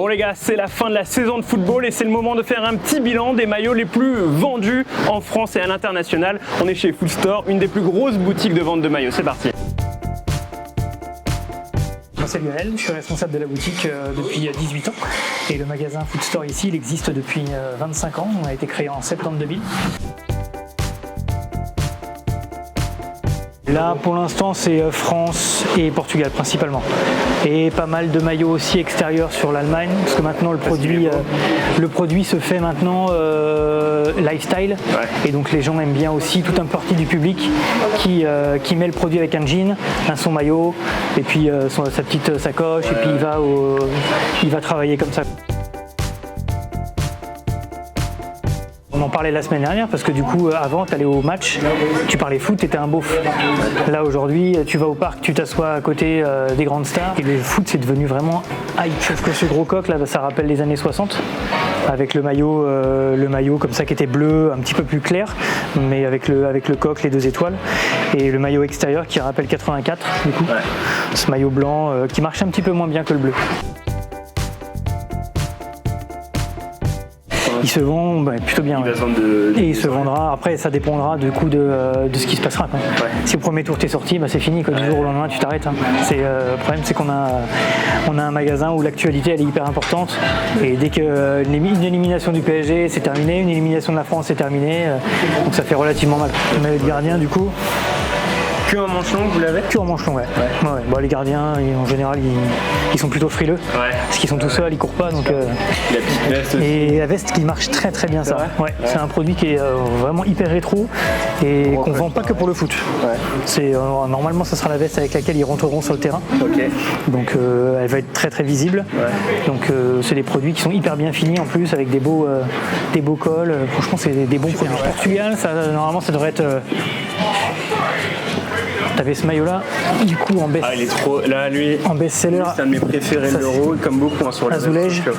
Bon les gars, c'est la fin de la saison de football et c'est le moment de faire un petit bilan des maillots les plus vendus en France et à l'international. On est chez Footstore, une des plus grosses boutiques de vente de maillots. C'est parti. Moi c'est Lionel, je suis responsable de la boutique depuis 18 ans et le magasin Footstore ici il existe depuis 25 ans, on a été créé en septembre 2000. Là pour l'instant c'est France et Portugal principalement et pas mal de maillots aussi extérieurs sur l'Allemagne parce que maintenant le produit se fait maintenant lifestyle et donc les gens aiment bien aussi toute une partie du public qui met le produit avec un jean, son maillot et puis sa petite sacoche et puis il va travailler comme ça. On en parlait la semaine dernière parce que du coup avant tu allais au match, tu parlais foot, tu étais un beauf. Là aujourd'hui tu vas au parc, tu t'assois à côté des grandes stars et le foot c'est devenu vraiment hype. Sauf que ce gros coq là ça rappelle les années 60 avec le maillot comme ça qui était bleu, un petit peu plus clair mais avec le coq, les 2 étoiles et le maillot extérieur qui rappelle 84 du coup. Ce maillot blanc qui marche un petit peu moins bien que le bleu. Il se vend plutôt bien. Et il se vendra, après ça dépendra du coup de ce qui se passera. Si au premier tour tu es sorti, c'est fini, du jour au lendemain tu t'arrêtes. Le problème c'est qu'on a un magasin où l'actualité elle est hyper importante et dès qu'une élimination du PSG c'est terminé, une élimination de la France c'est terminé, donc ça fait relativement mal. Mais le gardien du coup... Que en manche longue vous l'avez? Que en manche longue, ouais. Bon, les gardiens en général ils sont plutôt frileux parce qu'ils sont tout seuls, ils courent pas donc. La petite veste aussi. Et la veste qui marche très très bien ça. C'est un produit qui est vraiment hyper rétro et qu'on vend pas que pour le foot. Normalement ça sera la veste avec laquelle ils rentreront sur le terrain. Donc elle va être très très visible. Donc c'est des produits qui sont hyper bien finis en plus avec des beaux cols. Franchement c'est des bons produits. Portugal, normalement ça devrait être. T'avais ce maillot là, du coup en best. Ah il est trop. Là lui. En best-seller. C'est un de mes préférés de l'Euro, comme beaucoup sur les Azulejo.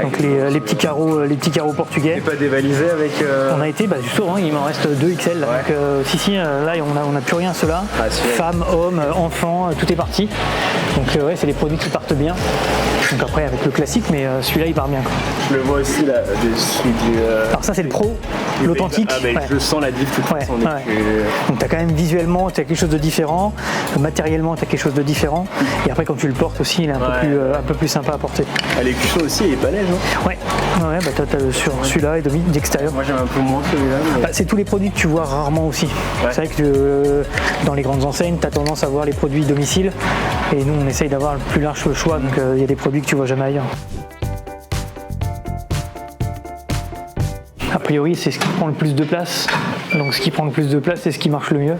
Donc les petits carreaux portugais. Et pas dévalisé avec. On a été justement, il m'en reste 2 XL. Là. Donc là on n'a plus rien ceux-là. Femmes, hommes, enfants, tout est parti. Donc c'est des produits qui partent bien. Donc après avec le classique, mais celui-là il part bien. Je le vois aussi là dessus. Alors ça c'est le pro, l'authentique. Je sens la diff toute façon. Donc tu as quand même visuellement tu as quelque chose de différent, matériellement tu as quelque chose de différent. Et après quand tu le portes aussi il est un peu plus sympa à porter. Les cuissons aussi il est pas laid. Sur celui-là et d'extérieur. Moi j'aime un peu moins celui-là. C'est tous les produits que tu vois rarement aussi. C'est vrai que dans les grandes enseignes, tu as tendance à voir les produits domicile et nous on essaye d'avoir le plus large choix, donc il y a des produits que tu vois jamais ailleurs. A priori, c'est ce qui prend le plus de place. Donc ce qui prend le plus de place, c'est ce qui marche le mieux.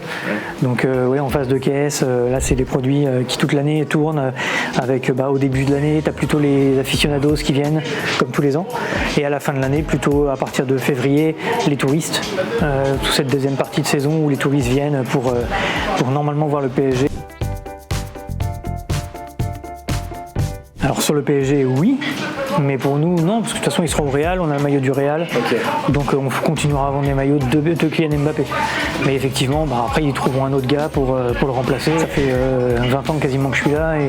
Donc en face de caisse, là c'est les produits qui toute l'année tournent. Avec au début de l'année, tu as plutôt les aficionados qui viennent, comme tous les ans. Et à la fin de l'année, plutôt à partir de février, les touristes. Toute cette deuxième partie de saison où les touristes viennent pour normalement voir le PSG. Alors sur le PSG, oui. Mais pour nous, non, parce que de toute façon, ils seront au Real, on a le maillot du Real, donc on continuera à vendre les maillots de Kylian Mbappé. Mais effectivement, après, ils trouveront un autre gars pour le remplacer. Ça fait 20 ans quasiment que je suis là et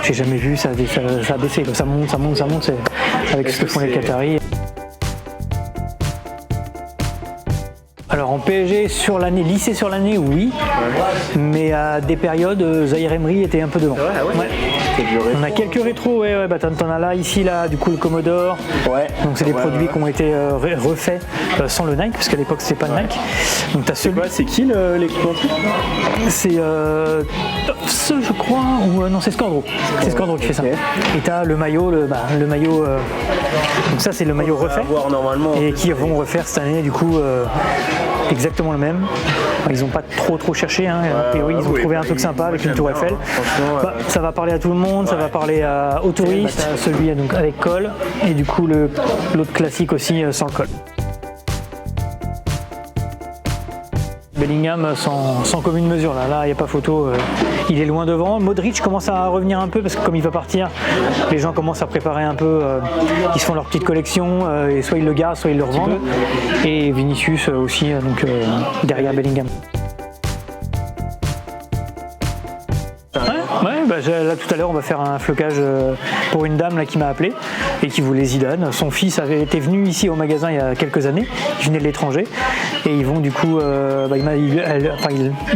j'ai jamais vu ça a baissé. Ça monte, c'est avec ce que font les Qataris. Alors en PSG sur l'année, lycée sur l'année, oui, mais à des périodes, Zahir Emery était un peu devant. On a quelques rétros, t'en as là, ici, là, du coup le Commodore. Donc c'est des produits qui ont été refaits sans le Nike, parce qu'à l'époque c'était pas le Nike. Donc t'as c'est qui l'équipementier? C'est ce je crois, ou non c'est Scandro. C'est Scandro qui fait ça. Et t'as le maillot, donc ça c'est le maillot refait. Et qui vont refaire cette année du coup exactement le même. Ils n'ont pas trop cherché, a priori ils ont trouvé un truc sympa avec une tour Eiffel. Ça va parler à tout le monde, ça va parler aux touristes, celui donc avec col et du coup l'autre classique aussi sans le col. Bellingham sans commune mesure, là il n'y a pas photo, il est loin devant. Modric commence à revenir un peu parce que comme il va partir, les gens commencent à préparer un peu, ils se font leur petite collection et soit ils le gardent, soit ils le revendent. Et Vinicius aussi, donc derrière Bellingham. là tout à l'heure on va faire un flocage pour une dame là, qui m'a appelé et qui voulait Zidane. Son fils avait été venu ici au magasin il y a quelques années, il venait de l'étranger et ils vont du coup,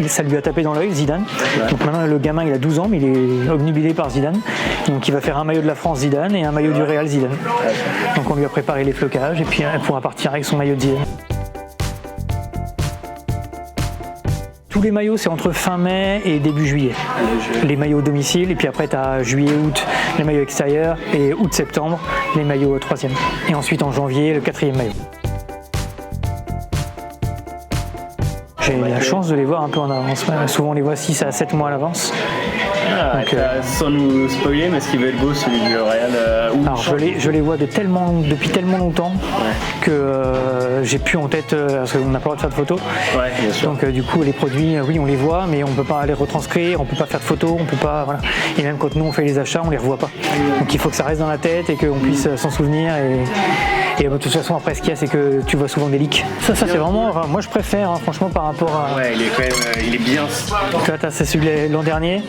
ça lui a tapé dans l'œil Zidane. Donc maintenant le gamin il a 12 ans mais il est obnubilé par Zidane. Donc il va faire un maillot de la France Zidane et un maillot du Real Zidane. Donc on lui a préparé les flocages et puis elle pourra partir avec son maillot de Zidane. Tous les maillots, c'est entre fin mai et début juillet. Les maillots domicile, et puis après, tu as juillet-août, les maillots extérieurs, et août-septembre, les maillots 3e. Et ensuite, en janvier, le 4e maillot. J'ai la chance de les voir un peu en avance. Souvent, on les voit 6 à 7 mois à l'avance. Donc, sans nous spoiler, mais est-ce qu'il va être beau celui du Real Alors je les vois depuis tellement longtemps que j'ai plus en tête, parce qu'on n'a pas le droit de faire de photos. Ouais, bien sûr. Donc du coup les produits, oui on les voit, mais on ne peut pas les retranscrire, on ne peut pas faire de photos, on peut pas, voilà. Et même quand nous on fait les achats, on les revoit pas. Donc il faut que ça reste dans la tête et qu'on puisse s'en souvenir. Et de toute façon après ce qu'il y a c'est que tu vois souvent des leaks. Ça c'est vraiment, enfin, moi je préfère franchement par rapport à... Ouais, il est quand même, il est bien. Tu vois, c'est celui de l'an dernier.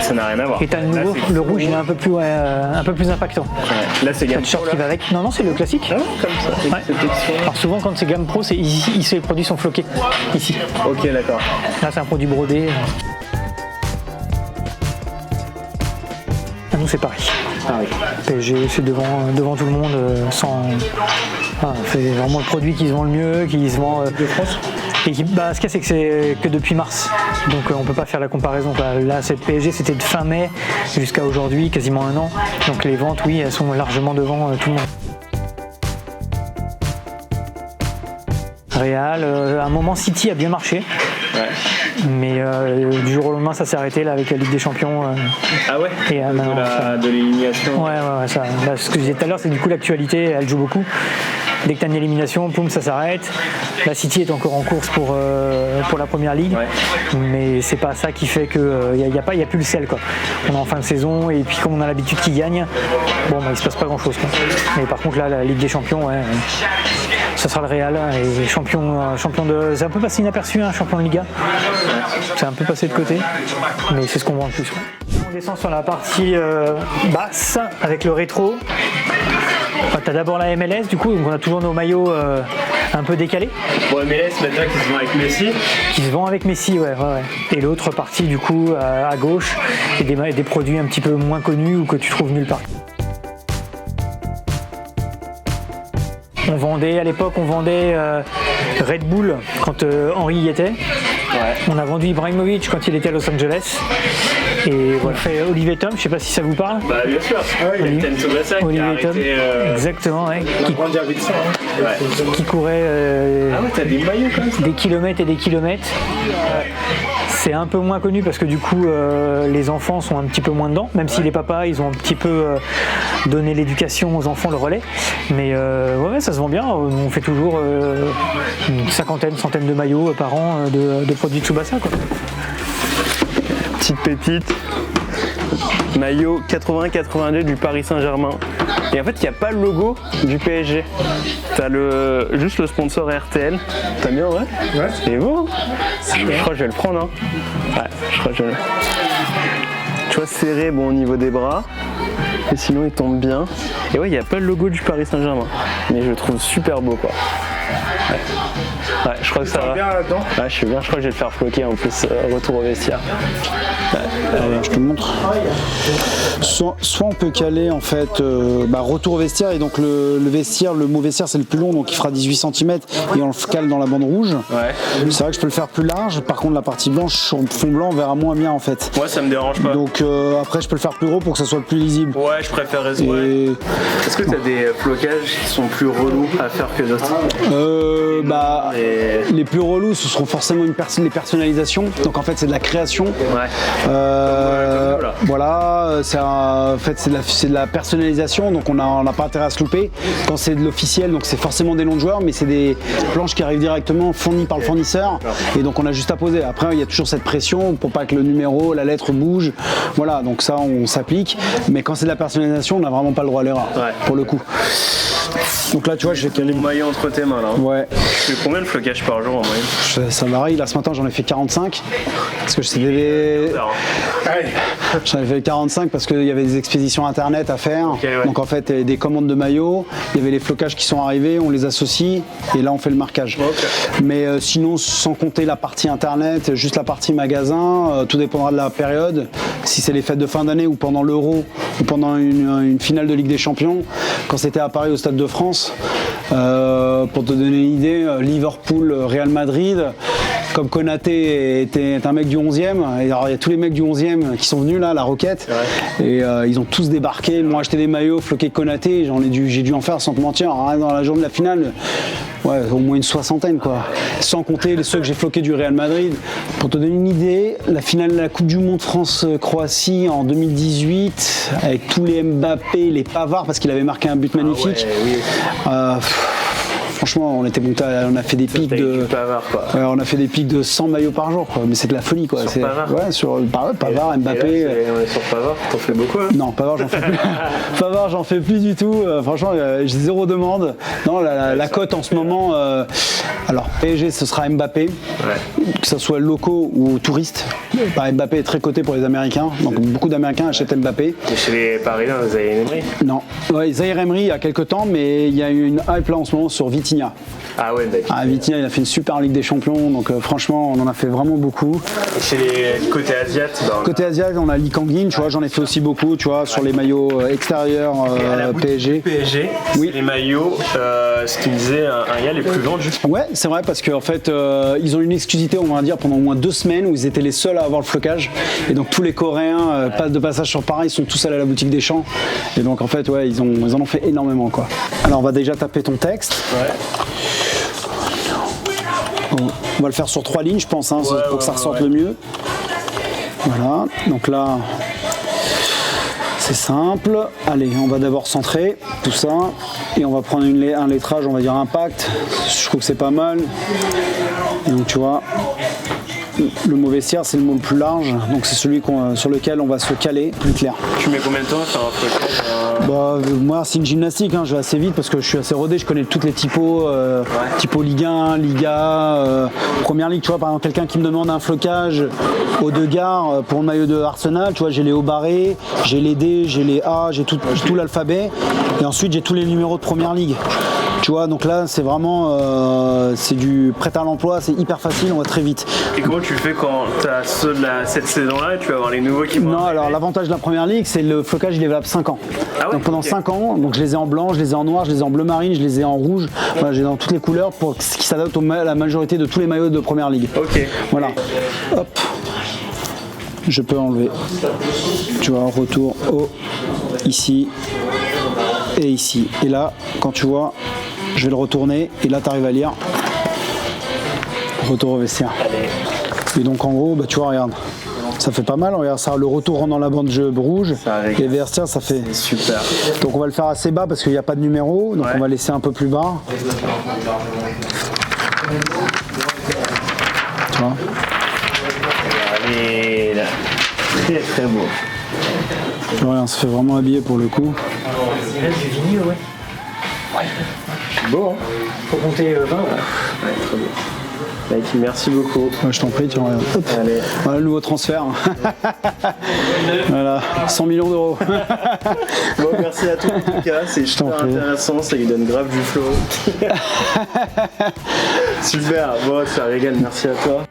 Ça n'a rien à voir. Et t'as le nouveau, le rouge il est un peu plus impactant. Ouais. Là c'est gamme pro qui va avec. Non c'est le classique. Ah, comme ça. Ouais. Alors souvent quand c'est gamme pro, ici les produits sont floqués. Ici. Ok d'accord. Là c'est un produit brodé. Nous c'est pareil. PSG c'est devant tout le monde c'est vraiment le produit qui se vend le mieux, qui se vend de France. Et ce qu'il y a c'est que c'est que depuis mars, donc on peut pas faire la comparaison quoi. Là cette PSG c'était de fin mai jusqu'à aujourd'hui, quasiment un an, donc les ventes oui elles sont largement devant tout le monde. Real, à un moment City a bien marché. Ouais. Mais du jour au lendemain ça s'est arrêté là avec la Ligue des Champions. Ah ouais. Et de l'élimination. Ouais ça. Là, ce que je disais tout à l'heure c'est que du coup l'actualité elle joue beaucoup. Dès que tu as une élimination, poum, ça s'arrête. La City est encore en course pour la première ligue, mais c'est pas ça qui fait que y a plus le sel quoi. On est en fin de saison et puis comme on a l'habitude qu'ils gagnent, il se passe pas grand chose quoi. Mais par contre là la Ligue des Champions, ça sera le Real et champion de. C'est un peu passé inaperçu, champion de Liga. C'est un peu passé de côté, mais c'est ce qu'on voit en plus. On descend sur la partie basse avec le rétro. T'as d'abord la MLS, du coup, donc on a toujours nos maillots un peu décalés. Bon, MLS, maintenant qui se vend avec Messi. Qui se vend avec Messi, ouais. Et l'autre partie, du coup, à gauche, et des produits un petit peu moins connus ou que tu trouves nulle part. À l'époque, on vendait Red Bull quand Henry y était. Ouais. On a vendu Ibrahimovic quand il était à Los Angeles. Et on fait Olivier Tom, je sais pas si ça vous parle. Bah bien sûr. Olivier Tom, exactement, qui courait t'as des maillots comme ça. Des kilomètres et des kilomètres. C'est un peu moins connu parce que du coup les enfants sont un petit peu moins dedans, même si les papas ils ont un petit peu donné l'éducation aux enfants, le relais. Mais ça se vend bien, on fait toujours une centaine de maillots par an de produits Tsubasa quoi. Petite pépite, maillot 80-82 du Paris Saint-Germain. Et en fait, il n'y a pas le logo du PSG. T'as juste le sponsor RTL. T'as bien, ouais? Ouais. C'est beau. Je crois que je vais le prendre. Ouais, je crois que je vais le... Tu vois, serré au niveau des bras. Et sinon, il tombe bien. Et ouais, il n'y a pas le logo du Paris Saint-Germain. Mais je le trouve super beau, quoi. Ouais, je crois que ça va. Bien là-dedans. Ouais, je suis bien, je crois que je vais le faire floquer en plus, retour au vestiaire. Je te montre. Soit on peut caler en fait retour au vestiaire et donc le vestiaire, le mot vestiaire c'est le plus long donc il fera 18 cm et on le cale dans la bande rouge. Ouais. C'est vrai que je peux le faire plus large, par contre la partie blanche sur le fond blanc on verra moins bien en fait. Ouais, ça me dérange pas. Donc après je peux le faire plus gros pour que ça soit plus lisible. Ouais, je préférerais ça. Est-ce que tu as des flocages qui sont plus relous à faire que d'autres? Les plus relous ce seront forcément les personnalisations, donc en fait c'est de la création. Ouais. Voilà, en fait c'est de la personnalisation, donc on n'a pas intérêt à se louper. Quand c'est de l'officiel, donc c'est forcément des noms de joueurs, mais c'est des planches qui arrivent directement fournies par le fournisseur, et donc on a juste à poser. Après il y a toujours cette pression pour pas que le numéro, la lettre bouge. Voilà, donc ça on s'applique, mais quand c'est de la personnalisation, on n'a vraiment pas le droit à l'erreur pour le coup. Donc là, tu vois, j'ai calé Mon maillot entre tes mains là. Ouais, Tu fais combien de flocages par jour en moyenne? ça varie. Là, ce matin, j'en ai fait 45. Parce que j'en ai fait 45 parce qu'il y avait des expéditions internet à faire. ouais. Donc en fait, il y avait des commandes de maillots, il y avait les flocages qui sont arrivés, on les associe et là on fait le marquage. Mais sinon, sans compter la partie internet, juste la partie magasin, tout dépendra de la période. Si c'est les fêtes de fin d'année ou pendant l'Euro ou pendant une finale de Ligue des Champions, quand c'était à Paris au Stade de France, pour te donner une idée, Liverpool, Real Madrid, comme Konaté était un mec du 11e, et alors il y a tous les mecs du 11e qui sont venus là, la Roquette, et ils ont tous débarqué. Ils m'ont acheté des maillots floqués Konaté, j'ai dû en faire sans te mentir, hein, dans la journée de la finale, ouais, au moins une soixantaine quoi. Sans compter ceux que j'ai floqués du Real Madrid. Pour te donner une idée, la finale de la Coupe du Monde France-Croatie en 2018, avec tous les Mbappé, les Pavard, parce qu'il avait marqué un but magnifique. Franchement, on était monté, on a fait des pics de Pavard, quoi. Ouais, on a fait des pics de 100 maillots par jour, quoi. Mais c'est de la folie, quoi. Sur Pavard. Ouais, sur Pavard, Mbappé. Et là, on est sur Pavard, t'en fais beaucoup hein? Non, Pavard, j'en fais plus. Pavard, j'en fais plus du tout. Franchement, j'ai zéro demande. Non, la cote en ce moment, alors PSG, ce sera Mbappé, que ce soit locaux ou touristes. Mbappé est très coté pour les Américains, donc beaucoup d'Américains achètent Mbappé. Et chez les Parisiens, vous avez Emery? Non, ouais, Zaïre Emery il y a quelques temps, mais il y a eu une hype là en ce moment sur Vitinha. Ah ouais, d'accord. Vitinha, il a fait une super Ligue des Champions, donc franchement, on en a fait vraiment beaucoup. Et chez les côtés asiates, Côté asiatique, on a Lee Kang-in, tu vois, j'en ai fait aussi beaucoup, tu vois, sur les maillots extérieurs PSG. PSG, Oui. les maillots, ce qu'ils disaient, un gars les plus vendus. Ouais, c'est vrai parce qu'en fait, ils ont une exclusivité, on va dire, pendant au moins 2 semaines où ils étaient les seuls à avoir le flocage. Et donc tous les Coréens passent de passage sur Paris, ils sont tous allés à la boutique des Champs. Et donc en fait, ouais, ils en ont fait énormément, quoi. Alors on va déjà taper ton texte. Ouais. On va le faire sur 3 lignes, je pense, hein, pour que ça ressorte le mieux. Voilà, donc là, c'est simple. Allez, on va d'abord centrer tout ça. Et on va prendre un lettrage, on va dire impact. Je trouve que c'est pas mal. Et donc tu vois, le mot vestiaire, c'est le mot le plus large. Donc c'est celui sur lequel on va se caler, plus clair. Tu mets combien de temps à faire un flocage Moi, c'est une gymnastique, hein, je vais assez vite parce que je suis assez rodé, je connais toutes les typos, typo Ligue 1, Liga, Première Ligue, tu vois, par exemple, quelqu'un qui me demande un flocage au deux gares pour le maillot de Arsenal, tu vois, j'ai les hauts barrés, j'ai les D, j'ai les A, j'ai tout l'alphabet, et ensuite j'ai tous les numéros de Première Ligue. Tu vois, donc là, c'est vraiment c'est du prêt à l'emploi, c'est hyper facile, on va très vite. Et comment tu le fais quand tu as ceux de cette saison-là et tu vas avoir les nouveaux qui vont Non, arriver? alors l'avantage de la Première Ligue, c'est le flocage, il est valable 5 ans. Ah ouais, donc pendant 5 ans, donc je les ai en blanc, je les ai en noir, je les ai en bleu marine, je les ai en rouge, voilà, j'ai dans toutes les couleurs pour ce qui s'adapte à la majorité de tous les maillots de Première Ligue. Ok. Voilà. Hop. Je peux enlever. Tu vois, retour haut, ici et ici. Et là, quand tu vois, je vais le retourner et là tu arrives à lire. Retour au vestiaire. Et donc en gros, bah, tu vois, regarde. Ça fait pas mal, regarde ça, le retour rentre dans la bande jeu rouge et vestiaire ça fait super. Donc on va le faire assez bas parce qu'il n'y a pas de numéro, donc on va laisser un peu plus bas. Tu vois. Allez là. Très très beau. Tu vois, on se fait vraiment habiller pour le coup. Il reste du vinyle, ouais. Beau hein. Faut compter 20. Ouais, très beau. Mec, merci beaucoup. Ouais, je t'en prie, tu regardes. Hop. Allez. Voilà le nouveau transfert. Voilà, 100 millions d'euros. Bon, merci à toi en tout cas, c'est super intéressant, ça lui donne grave du flow. Super, bon, ça régale, merci à toi.